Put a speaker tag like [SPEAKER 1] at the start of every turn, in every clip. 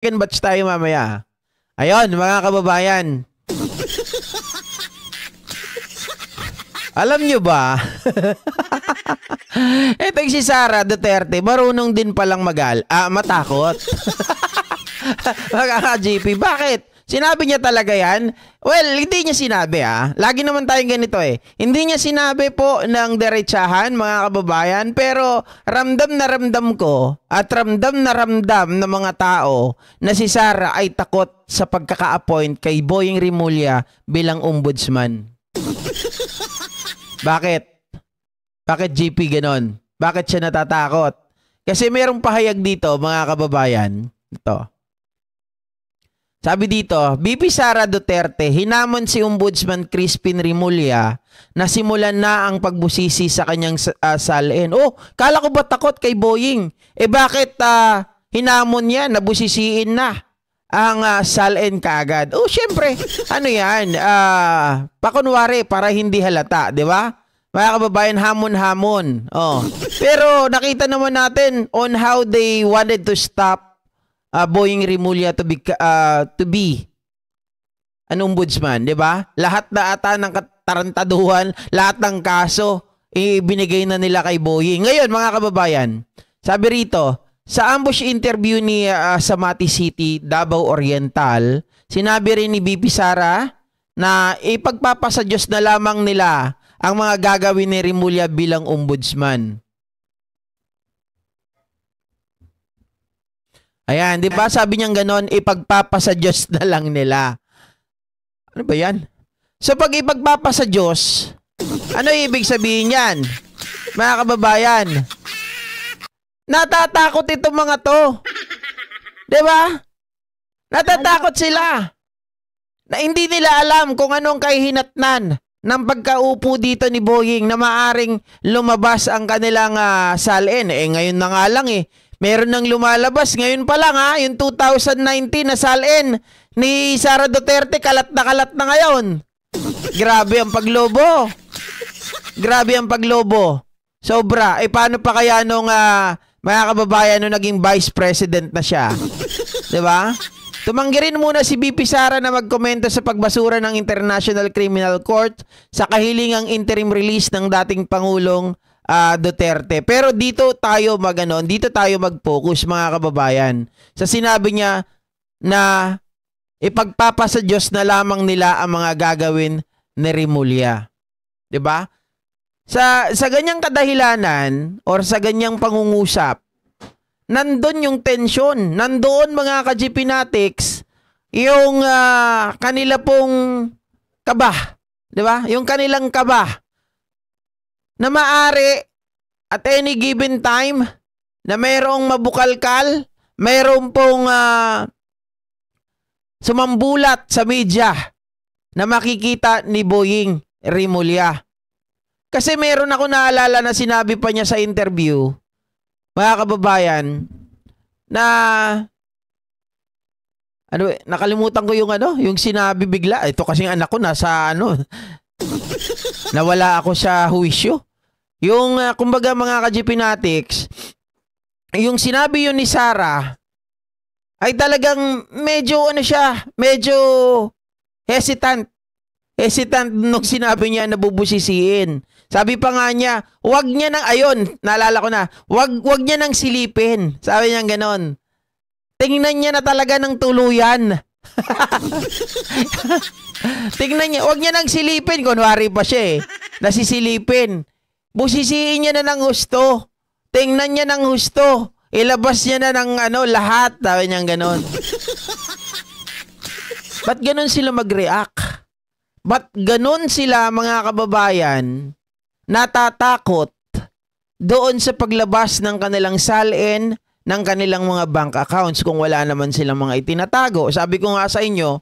[SPEAKER 1] Second batch tayo mamaya. Ayun, mga kababayan. Alam nyo ba? Etong si Sara Duterte, marunong din palang matakot. Mga-GP, bakit? Sinabi niya talaga yan? Well, hindi niya sinabi Lagi naman tayong ganito Hindi niya sinabi po ng derechahan, mga kababayan, pero ramdam na ramdam ko at ramdam na ramdam ng mga tao na si Sara ay takot sa pagkaka-appoint kay Boying Rimulya bilang ombudsman. Bakit? Bakit GP ganon? Bakit siya natatakot? Kasi merong pahayag dito, mga kababayan. Ito. Sabi dito, BP Sara Duterte, hinamon si Ombudsman Crispin Rimulya na simulan na ang pagbusisi sa kanyang salin. Oh, kala ko ba takot kay Boying? Bakit hinamon niya, nabusisiin na ang salin kaagad? Oh, syempre, ano yan? Pakunwari para hindi halata, di ba? Mga kababayan, hamon-hamon. Oh. Pero nakita naman natin on how they wanted to stop Boying Rimulya to be an ombudsman, di ba? Lahat na ata ng katarantaduhan, lahat ng kaso, ibinigay na nila kay Boying. Ngayon, mga kababayan, sabi rito, sa ambush interview ni sa Mati City, Davao Oriental, sinabi rin ni BP Sara na ipagpapasa Diyos na lamang nila ang mga gagawin ni Rimulya bilang ombudsman. Ayan, di ba sabi niyang ganon, ipagpapasa Diyos na lang nila. Ano ba yan? So pag ipagpapasa Diyos, ano ibig sabihin yan? Mga kababayan, natatakot itong mga to. Di ba? Natatakot sila. Na hindi nila alam kung anong kahihinatnan ng pagkaupo dito ni Boying na maaring lumabas ang kanilang salin. Ngayon na nga lang meron nang lumalabas. Ngayon pa lang yung 2019 na salin ni Sara Duterte, kalat na ngayon. Grabe ang paglobo. Grabe ang paglobo. Sobra. Paano pa kaya nung mga kababayan nung naging vice president na siya? Diba? Tumanggi rin muna si BP Sara na magkomento sa pagbasura ng International Criminal Court sa kahilingang interim release ng dating Pangulong Duterte. Pero dito tayo mag-focus, mga kababayan, sa sinabi niya na ipagpapasa Diyos na lamang nila ang mga gagawin ni Rimulya. 'Di ba? Sa ganyang kadahilanan or sa ganyang pangungusap, nandun yung tension, nandoon, mga ka-GPnatics, yung kanila pong kaba, 'di ba? Yung kanilang kaba na maari at any given time na mayroong mabukalkal, mayroong pong sumambulat sa media na makikita ni Boying Rimulya. Kasi meron ako naalala na sinabi pa niya sa interview, mga kababayan, na nakalimutan ko yung sinabi bigla. Ito kasi anak ko nasa nawala ako sa huwisyo. Yung, kumbaga, mga ka-GPnatics, yung sinabi yun ni Sara, ay talagang medyo hesitant. Hesitant nung sinabi niya na bubusisiin. Sabi pa nga niya, wag niya nang, naalala ko na, wag niya nang silipin. Sabi niya ganon. Tingnan niya na talaga ng tuluyan. Tingnan niya, wag niya nang silipin. Kunwari pa siya nasisilipin. Busisiin niya na ng gusto. Tingnan niya ng gusto. Ilabas niya na ng lahat. Sabi niya ganon. Ba't ganon sila mag-react? Ba't ganon sila, mga kababayan, natatakot doon sa paglabas ng kanilang salin, ng kanilang mga bank accounts kung wala naman silang mga itinatago? Sabi ko nga sa inyo,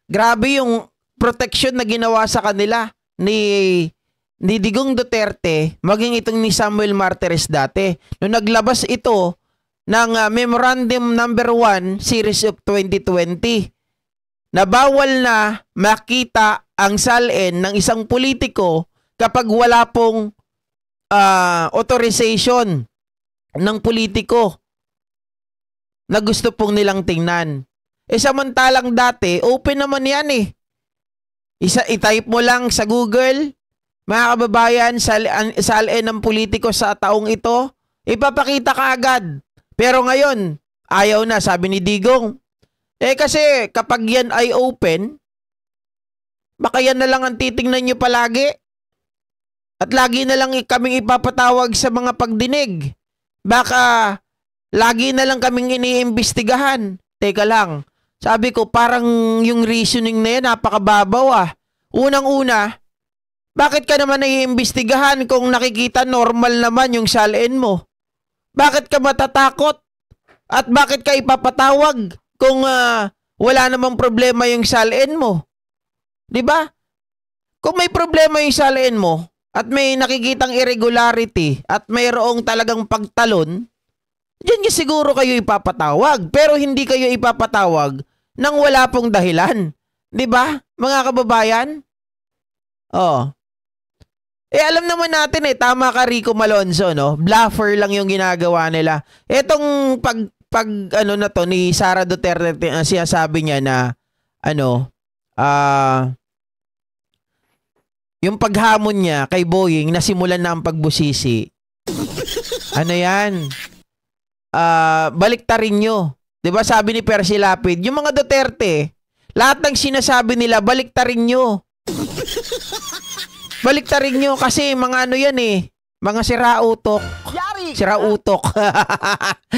[SPEAKER 1] grabe yung protection na ginawa sa kanila ni Digong Duterte, maging itong ni Samuel Martires dati. Nung naglabas ito ng Memorandum Number 1 Series of 2020, na bawal na makita ang salin ng isang politiko kapag wala pong authorization ng politiko. na gusto pong nilang tingnan. Samantalang dati, open naman yan eh. I-type mo lang sa Google, mga kababayan, salin ng politiko sa taong ito, ipapakita ka agad. Pero ngayon, ayaw na, sabi ni Digong. Kasi kapag yan ay open, baka yan na lang ang titingnan nyo palagi. At lagi na lang kaming ipapatawag sa mga pagdinig. Baka lagi na lang kaming iniimbestigahan. Teka lang, sabi ko parang yung reasoning na yan napakababaw ah. Unang-una, bakit ka naman naiimbestigahan kung nakikita normal naman yung salin mo? Bakit ka matatakot? At bakit ka ipapatawag kung wala namang problema yung salin mo? 'Di ba? Kung may problema yung salin mo at may nakikitang irregularity at mayroong talagang pagtalon, diyan niya siguro kayo ipapatawag. Pero hindi kayo ipapatawag nang wala pong dahilan. 'Di ba, mga kababayan? Oh. Alam naman natin tama ka Rico Malonzo, no? Bluffer lang yung ginagawa nila. Etong ano na to ni Sara Duterte, sinasabi niya na yung paghamon niya kay Boying na simulan na ang pagbusisi. Ano yan? Baliktarin nyo. 'Di ba sabi ni Percy Lapid, yung mga Duterte, lahat ng sinasabi nila, baliktarin nyo. Baliktarin nyo kasi mga ano yan mga sirautok. Sirautok.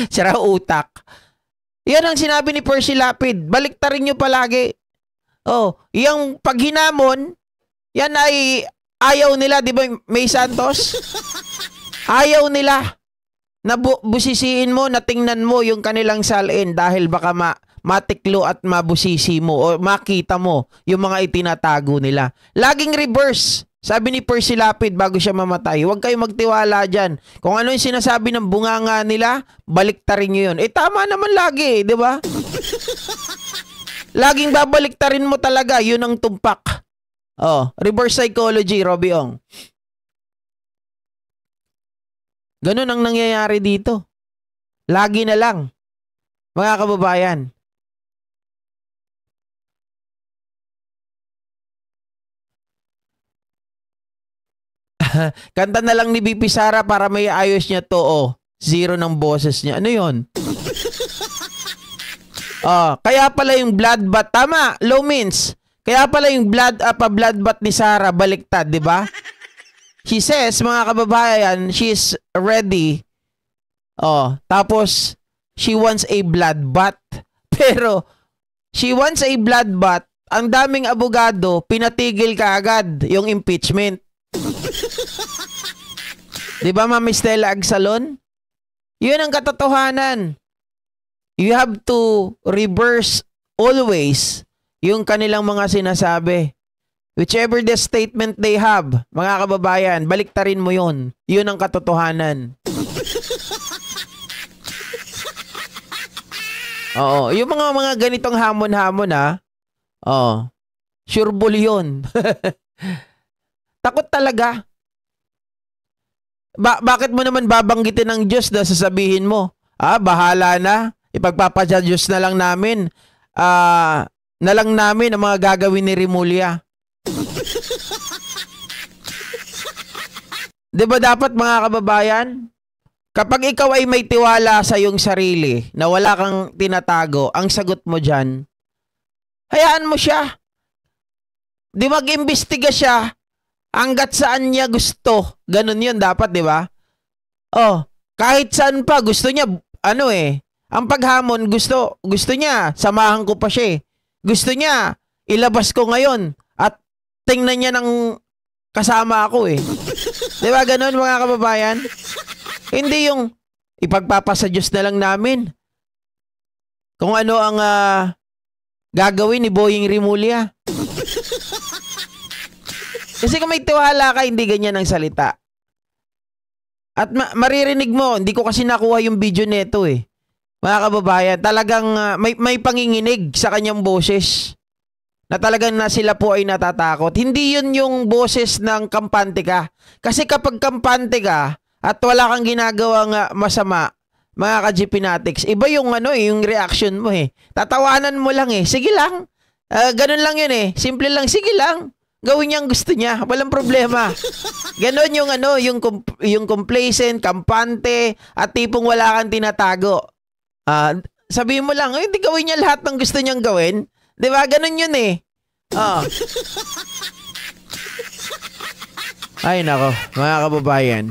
[SPEAKER 1] Sirautak. Yan ang sinabi ni Percy Lapid. Baliktarin nyo palagi. Yung paghinamon, yan ay ayaw nila, di ba, May Santos? Ayaw nila na busisiin mo, na tingnan mo yung kanilang salin dahil baka matiklo at mabusisi mo o makita mo yung mga itinatago nila. Laging reverse. Sabi ni Percy Lapid bago siya mamatay, huwag kayong magtiwala dyan. Kung ano yung sinasabi ng bunganga nila, baliktarin nyo yun. Tama naman lagi, di ba? Laging babaliktarin mo talaga, yun ang tumpak. Reverse psychology, Robbie Ong. Ganun ang nangyayari dito. Lagi na lang, mga kababayan. Kanta na lang ni BP Sara para may ayos niya to. Zero ng boses niya. Ano yun? Kaya pala yung bloodbath. Tama, low means. Kaya pala yung bloodbath ni Sara baliktad, di ba? She says, mga kababayan, she's ready. Tapos, she wants a bloodbath. Pero, she wants a bloodbath. Ang daming abogado, pinatigil ka agad yung impeachment. Di ba, Ma'am Stella Agsalon? Yun ang katotohanan. You have to reverse always yung kanilang mga sinasabi. Whichever the statement they have, mga kababayan, baliktarin mo yun. Yun ang katotohanan. Yung mga ganitong hamon-hamon sureball yun. Takot talaga. Bakit mo naman babanggitin ng Diyos na sasabihin mo, bahala na, ipagpapadiyos na lang namin, ang mga gagawin ni Rimulya. Diba dapat, mga kababayan, kapag ikaw ay may tiwala sa iyong sarili na wala kang tinatago, ang sagot mo dyan, hayaan mo siya. Di mag-imbestiga siya hanggat saan niya gusto. Ganun yun dapat, di ba? Kahit saan pa, gusto niya, ang paghamon, gusto niya, samahan ko pa siya. Gusto niya, ilabas ko ngayon at tingnan niya ng kasama ako Di ba ganun, mga kababayan? Hindi yung ipagpapasa Diyos na lang namin kung ano ang gagawin ni Boying Rimulya. Kasi kung may tiwala ka, hindi ganyan ang salita. At maririnig mo, hindi ko kasi nakuha yung video neto Mga kababayan, talagang may panginginig sa kanyang boses. Na talagang na sila po ay natatakot. Hindi yun yung boses ng kampante ka. Kasi kapag kampante ka at wala kang ginagawang masama, mga ka-GPnatics. Iba yung yung reaction mo eh. Tatawanan mo lang eh. Sige lang. Ganun lang yun eh. Simple lang, sige lang. Gawin niya ang gusto niya. Walang problema. Ganon yung yung complacent, kampante, at tipong wala kang tinatago. Sabihin mo lang, hindi gawin niya lahat ng gusto niyang gawin. 'Di ba? Ganon yun eh. Ay nako, mga kababayan.